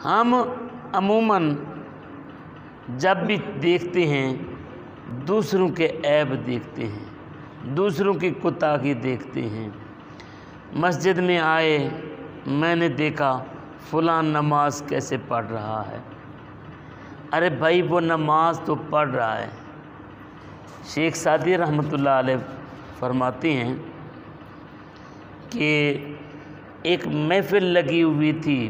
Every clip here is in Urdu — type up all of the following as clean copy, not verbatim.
ہم عموماً جب بھی دیکھتے ہیں دوسروں کے عیب دیکھتے ہیں، دوسروں کی کوتاہی دیکھتے ہیں۔ مسجد میں آئے، میں نے دیکھا فلاں نماز کیسے پڑھ رہا ہے۔ ارے بھائی وہ نماز تو پڑھ رہا ہے۔ شیخ سعدی رحمۃ اللہ علیہ فرماتے ہیں کہ ایک محفل لگی ہوئی تھی،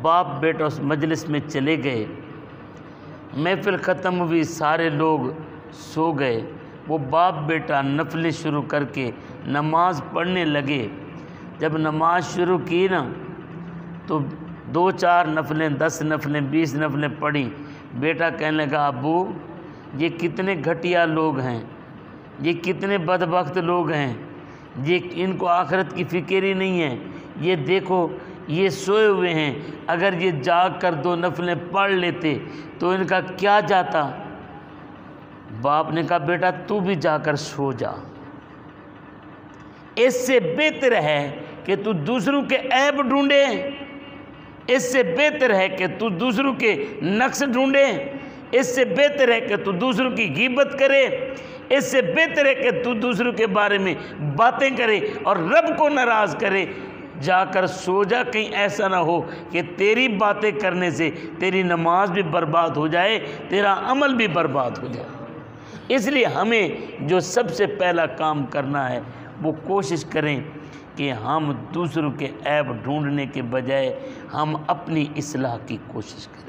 باپ بیٹا اس مجلس میں چلے گئے، محفل ختم ہوئی، سارے لوگ سو گئے، وہ باپ بیٹا نفلیں شروع کر کے نماز پڑھنے لگے۔ جب نماز شروع کی نا تو 2-4 نفلیں، 10 نفلیں، 20 نفلیں پڑھیں۔ بیٹا کہنے لگا ابو یہ کتنے گھٹیا لوگ ہیں، یہ کتنے بدبخت لوگ ہیں، یہ ان کو آخرت کی فکر ہی نہیں ہے۔ یہ دیکھو یہ سوئے ہوئے ہیں، اگر یہ جاگ کر 2 نفلیں پڑھ لیتے تو ان کا کیا جاتا۔ باپ نے کہا بیٹا تو بھی جا کر سو جا، اس سے بہتر ہے کہ تو دوسروں کے عیب ڈھونڈے، اس سے بہتر ہے کہ تو دوسروں کے نقص ڈھونڈے، اس سے بہتر ہے کہ تو دوسروں کی غیبت کرے، اس سے بہتر ہے کہ تو دوسروں کے بارے میں باتیں کرے اور رب کو ناراض کرے۔ جا کر سو جا، کہیں ایسا نہ ہو کہ تیری باتیں کرنے سے تیری نماز بھی برباد ہو جائے، تیرا عمل بھی برباد ہو جائے۔ اس لیے ہمیں جو سب سے پہلا کام کرنا ہے وہ کوشش کریں کہ ہم دوسروں کے عیب ڈھونڈنے کے بجائے ہم اپنی اصلاح کی کوشش کریں۔